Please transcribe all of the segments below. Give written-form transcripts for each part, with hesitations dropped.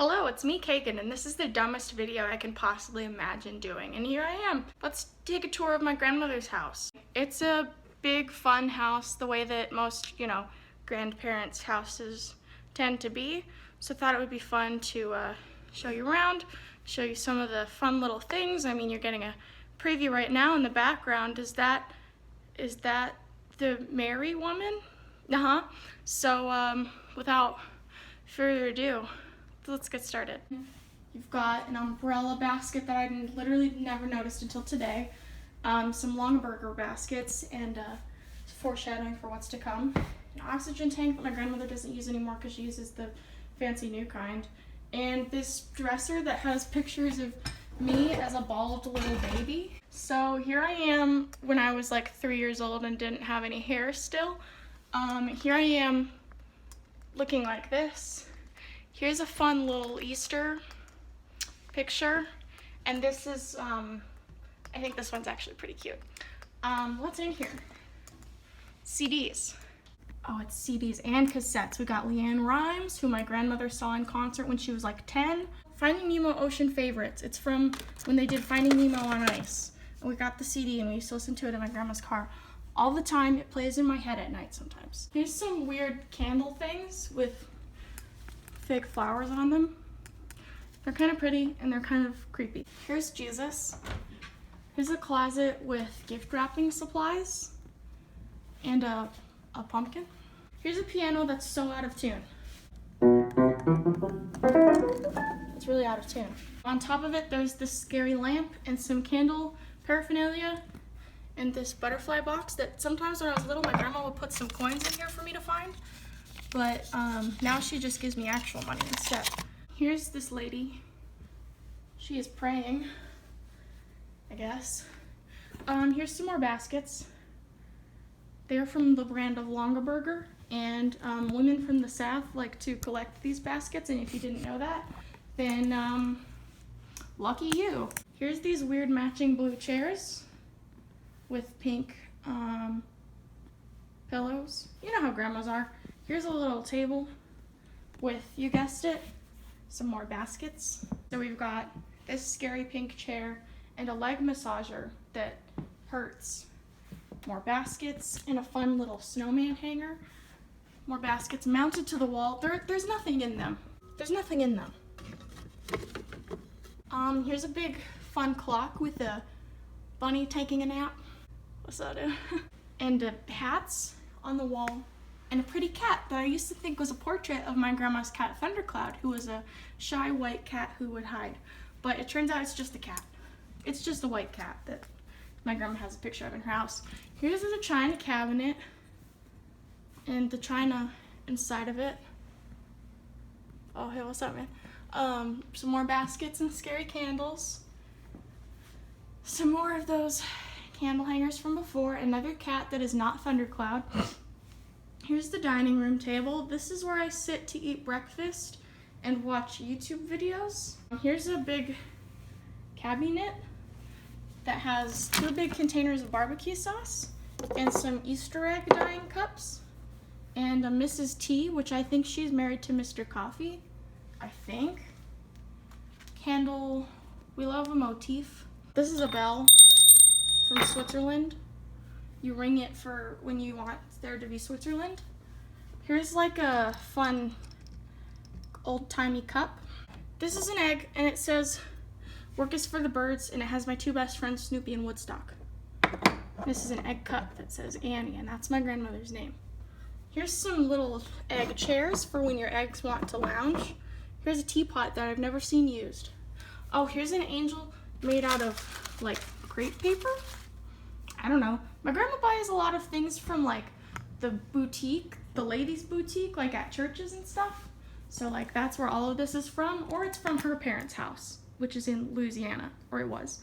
Hello, it's me, Keegan, and this is the dumbest video I can possibly imagine doing. And here I am. Let's take a tour of my grandmother's house. It's a big, fun house, the way that most, grandparents' houses tend to be. So I thought it would be fun to show you around, show you some of the fun little things. I mean, you're getting a preview right now in the background. Is that the Mary woman? Uh-huh. So without further ado, let's get started. You've got an umbrella basket that I literally never noticed until today, some Longaberger baskets, and foreshadowing for what's to come. An oxygen tank that my grandmother doesn't use anymore because she uses the fancy new kind. And this dresser that has pictures of me as a bald little baby. So here I am when I was like 3 years old and didn't have any hair still. Here I am looking like this. Here's a fun little Easter picture, and this is, I think this one's actually pretty cute. What's in here? CDs. Oh, it's CDs and cassettes. We got Leanne Rimes, who my grandmother saw in concert when she was like 10. Finding Nemo Ocean Favorites. It's from when they did Finding Nemo on Ice. And we got the CD and we used to listen to it in my grandma's car all the time. It plays in my head at night sometimes. Here's some weird candle things with fake flowers on them. They're kind of pretty and they're kind of creepy. Here's Jesus. Here's a closet with gift wrapping supplies and a pumpkin. Here's a piano that's so out of tune. It's really out of tune. On top of it, there's this scary lamp and some candle paraphernalia and this butterfly box that sometimes when I was little, my grandma would put some coins in here for me to find. But now she just gives me actual money instead. Here's this lady. She is praying, I guess. Here's some more baskets. They're from the brand of Longaberger, and women from the South like to collect these baskets, and if you didn't know that, then lucky you. Here's these weird matching blue chairs with pink pillows. You know how grandmas are. Here's a little table with, you guessed it, some more baskets. So we've got this scary pink chair and a leg massager that hurts. More baskets and a fun little snowman hanger. More baskets mounted to the wall. There's nothing in them. There's nothing in them. Here's a big fun clock with a bunny taking a nap. What's that do? And hats on the wall. And a pretty cat that I used to think was a portrait of my grandma's cat, Thundercloud, who was a shy white cat who would hide. But it turns out it's just a cat. It's just a white cat that my grandma has a picture of in her house. Here's the china cabinet and the china inside of it. Oh, hey, what's up, man? Some more baskets and scary candles. Some more of those candle hangers from before. Another cat that is not Thundercloud. Here's the dining room table. This is where I sit to eat breakfast and watch YouTube videos. Here's a big cabinet that has 2 big containers of barbecue sauce and some Easter egg dyeing cups and a Mrs. T, which I think she's married to Mr. Coffee. I think. Candle, we love a motif. This is a bell from Switzerland. You ring it for when you want there to be Switzerland. Here's like a fun old-timey cup. This is an egg and it says, "Work is for the birds," and it has my 2 best friends, Snoopy and Woodstock. This is an egg cup that says Annie, and that's my grandmother's name. Here's some little egg chairs for when your eggs want to lounge. Here's a teapot that I've never seen used. Oh, here's an angel made out of like crepe paper. I don't know. My grandma buys a lot of things from like the boutique, the ladies' boutique, like at churches and stuff. So like that's where all of this is from, or it's from her parents' house, which is in Louisiana, or it was.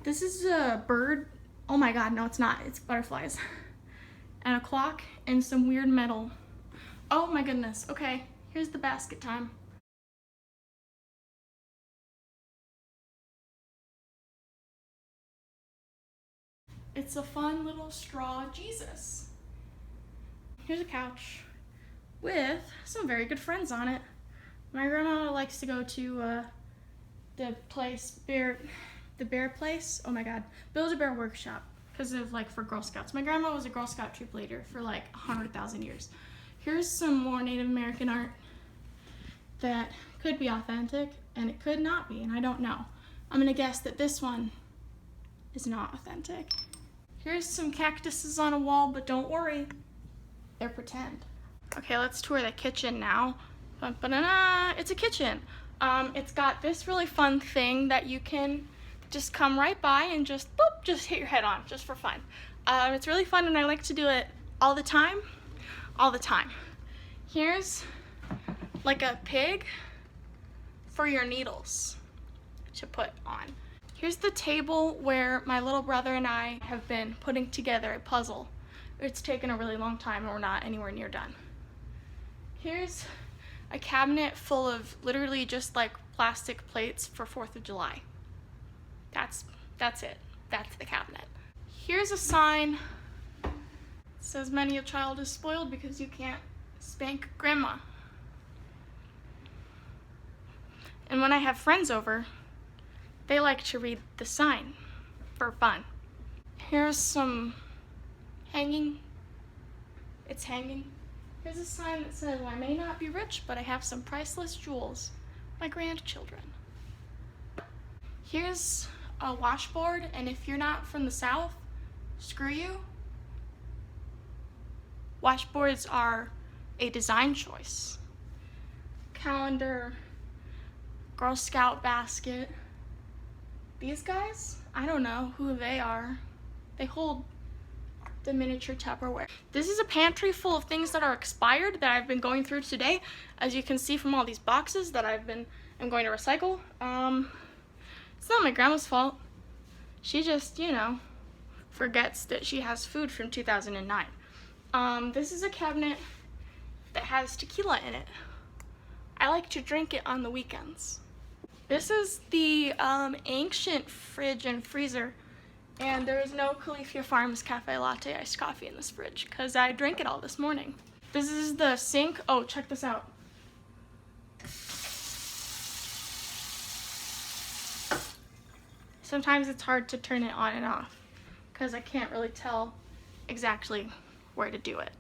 This is a bird. Oh my God, no, it's not. It's butterflies. And a clock and some weird metal. Oh my goodness. Okay, here's the basket time. It's a fun little straw Jesus. Here's a couch with some very good friends on it. My grandma likes to go to the bear place. Oh my God, Build-A-Bear Workshop, because of like for Girl Scouts. My grandma was a Girl Scout troop leader for like 100,000 years. Here's some more Native American art that could be authentic and it could not be, and I don't know. I'm gonna guess that this one is not authentic. Here's some cactuses on a wall, but don't worry, they're pretend. Okay, let's tour the kitchen now. It's a kitchen. It's got this really fun thing that you can just come right by and just boop, just hit your head on, just for fun. It's really fun and I like to do it all the time. Here's like a pig for your needles to put on. Here's the table where my little brother and I have been putting together a puzzle. It's taken a really long time and we're not anywhere near done. Here's a cabinet full of literally just like plastic plates for 4th of July. That's it. That's the cabinet. Here's a sign. It says many a child is spoiled because you can't spank grandma. And when I have friends over, they like to read the sign for fun. Here's some hanging. It's hanging. Here's a sign that says, I may not be rich, but I have some priceless jewels. My grandchildren. Here's a washboard, and if you're not from the South, screw you. Washboards are a design choice. Calendar, Girl Scout basket. These guys, I don't know who they are. They hold the miniature Tupperware. This is a pantry full of things that are expired that I've been going through today. As you can see from all these boxes that I'm going to recycle. It's not my grandma's fault. She just, forgets that she has food from 2009. This is a cabinet that has tequila in it. I like to drink it on the weekends. This is the ancient fridge and freezer, and there is no Califia Farms Cafe Latte iced coffee in this fridge because I drank it all this morning. This is the sink. Oh, check this out. Sometimes it's hard to turn it on and off because I can't really tell exactly where to do it.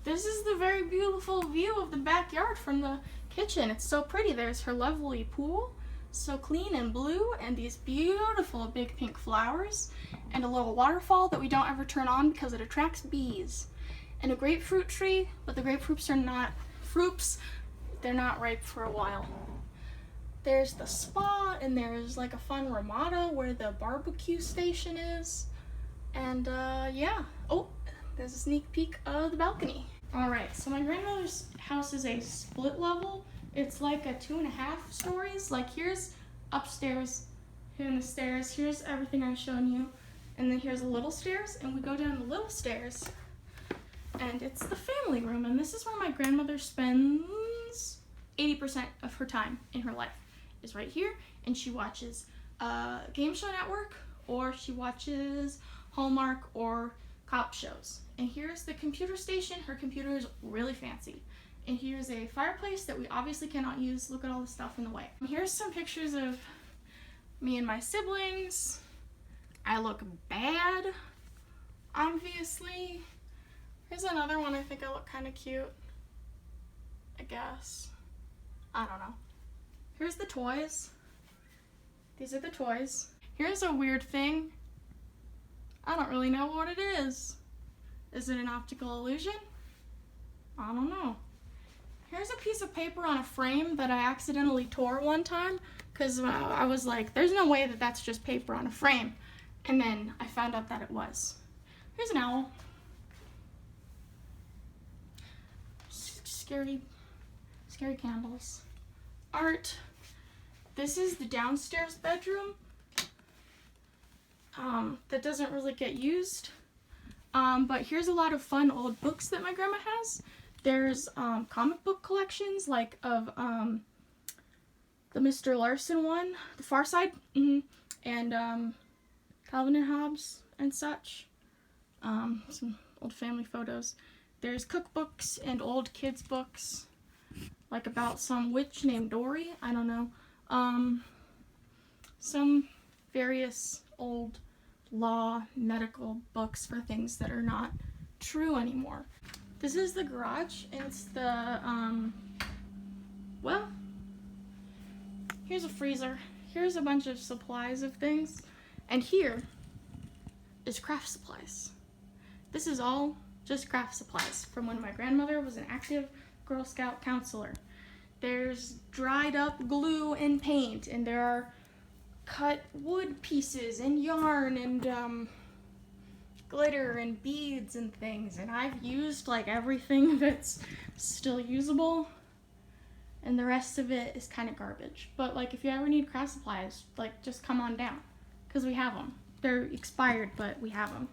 This is the very beautiful view of the backyard from the kitchen. It's so pretty. There's her lovely pool, so clean and blue, and these beautiful big pink flowers, and a little waterfall that we don't ever turn on because it attracts bees, and a grapefruit tree, but the grapefruits are not fruits. They're not ripe for a while. There's the spa, and there's like a fun ramada where the barbecue station is, and yeah. Oh, there's a sneak peek of the balcony. All right, so my grandmother's house is a split level. It's like a 2.5 stories. Like here's upstairs, here in the stairs, here's everything I've shown you, and then here's a little stairs, and we go down the little stairs, and it's the family room, and this is where my grandmother spends 80% of her time in her life, is right here, and she watches Game Show Network, or she watches Hallmark or cop shows. And here's the computer station. Her computer is really fancy. And here's a fireplace that we obviously cannot use. Look at all the stuff in the way. Here's some pictures of me and my siblings. I look bad, obviously. Here's another one. I think I look kind of cute, I guess. I don't know. Here's the toys. These are the toys. Here's a weird thing. I don't really know what it is. Is it an optical illusion? I don't know. Here's a piece of paper on a frame that I accidentally tore one time because I was like, there's no way that that's just paper on a frame. And then I found out that it was. Here's an owl. Scary candles. Art. This is the downstairs bedroom that doesn't really get used. But here's a lot of fun old books that my grandma has. There's comic book collections like of the Mr. Larson one, The Far Side, and Calvin and Hobbes and such. Some old family photos. There's cookbooks and old kids books. like about some witch named Dory. I don't know. Some various old law medical books for things that are not true anymore. This is the garage, and it's the, well, here's a freezer. Here's a bunch of supplies of things. And here is craft supplies. This is all just craft supplies from when my grandmother was an active Girl Scout counselor. There's dried up glue and paint, and there are cut wood pieces and yarn and glitter and beads and things. And I've used like everything that's still usable, and the rest of it is kind of garbage. But like if you ever need craft supplies, like just come on down, because we have them. They're expired, but we have them.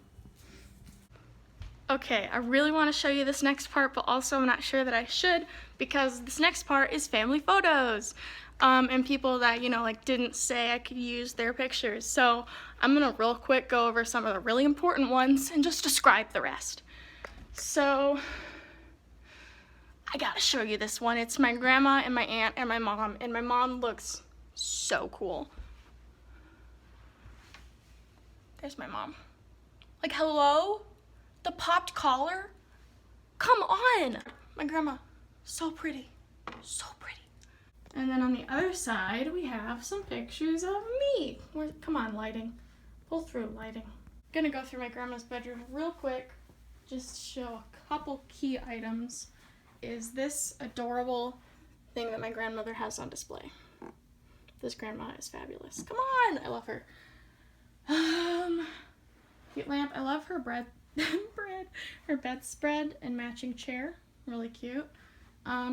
Okay, I really want to show you this next part, but also I'm not sure that I should, because this next part is family photos. And people that, you know, like didn't say I could use their pictures. So I'm gonna real quick go over some of the really important ones and just describe the rest. So I gotta show you this one. It's my grandma and my aunt and my mom looks so cool. There's my mom. Like, hello? The popped collar? Come on! My grandma, so pretty, so pretty. And then on the other side, we have some pictures of me. Come on, lighting. Pull through, lighting. Gonna go through my grandma's bedroom real quick, just show a couple key items. Is this adorable thing that my grandmother has on display. This grandma is fabulous. Come on, I love her. Cute lamp. I love her her bedspread and matching chair. Really cute.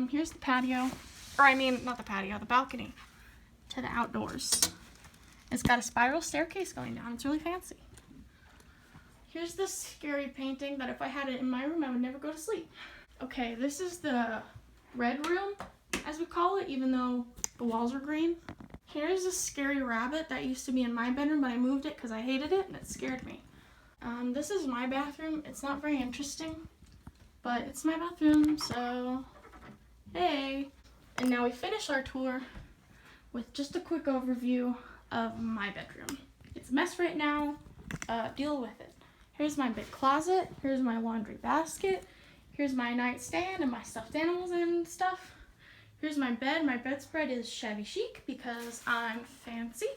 Here's the patio. Or I mean, not the patio, the balcony to the outdoors. It's got a spiral staircase going down. It's really fancy. Here's this scary painting that if I had it in my room, I would never go to sleep. Okay, this is the red room, as we call it, even though the walls are green. Here's a scary rabbit that used to be in my bedroom, but I moved it because I hated it and it scared me. This is my bathroom. It's not very interesting, but it's my bathroom, so hey. And now we finish our tour with just a quick overview of my bedroom. It's a mess right now. Deal with it. Here's my big closet. Here's my laundry basket. Here's my nightstand and my stuffed animals and stuff. Here's my bed. My bedspread is shabby chic because I'm fancy.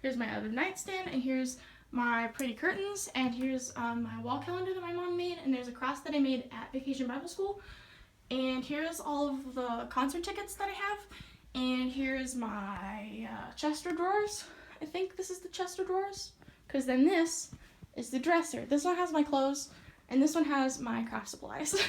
Here's my other nightstand, and here's my pretty curtains, and here's my wall calendar that my mom made, and there's a cross that I made at Vacation Bible School. And here's all of the concert tickets that I have. And here's my chest of drawers. I think this is the chest of drawers. Because then this is the dresser. This one has my clothes, and this one has my craft supplies.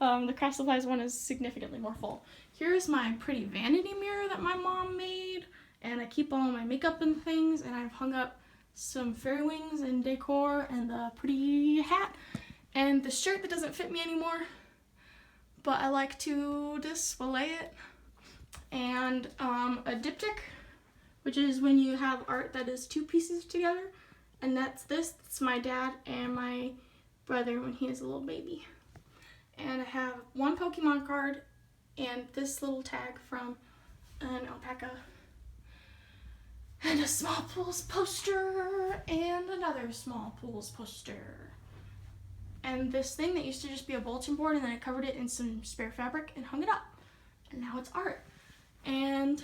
The craft supplies one is significantly more full. Here's my pretty vanity mirror that my mom made. And I keep all my makeup and things. And I've hung up some fairy wings and decor and the pretty hat. And the shirt that doesn't fit me anymore, but I like to display it. And a diptych, which is when you have art that is two pieces together. And that's this. It's my dad and my brother when he was a little baby. And I have one Pokemon card and this little tag from an alpaca. And a small pools poster and another small pools poster. And this thing that used to just be a bulletin board, and then I covered it in some spare fabric and hung it up. And now it's art. And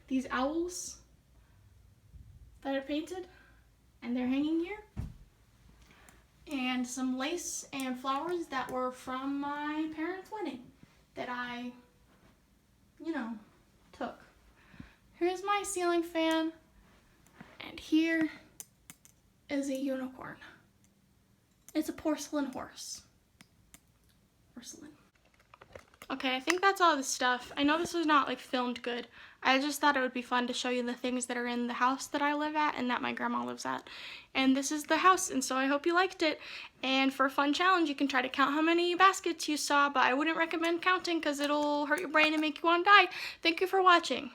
these owls that are painted, and they're hanging here. And some lace and flowers that were from my parents' wedding that I, took. Here's my ceiling fan, and here is a unicorn. It's a porcelain horse. Porcelain. Okay, I think that's all the stuff. I know this was not filmed good. I just thought it would be fun to show you the things that are in the house that I live at and that my grandma lives at. And this is the house, and so I hope you liked it. And for a fun challenge, you can try to count how many baskets you saw, but I wouldn't recommend counting because it'll hurt your brain and make you want to die. Thank you for watching.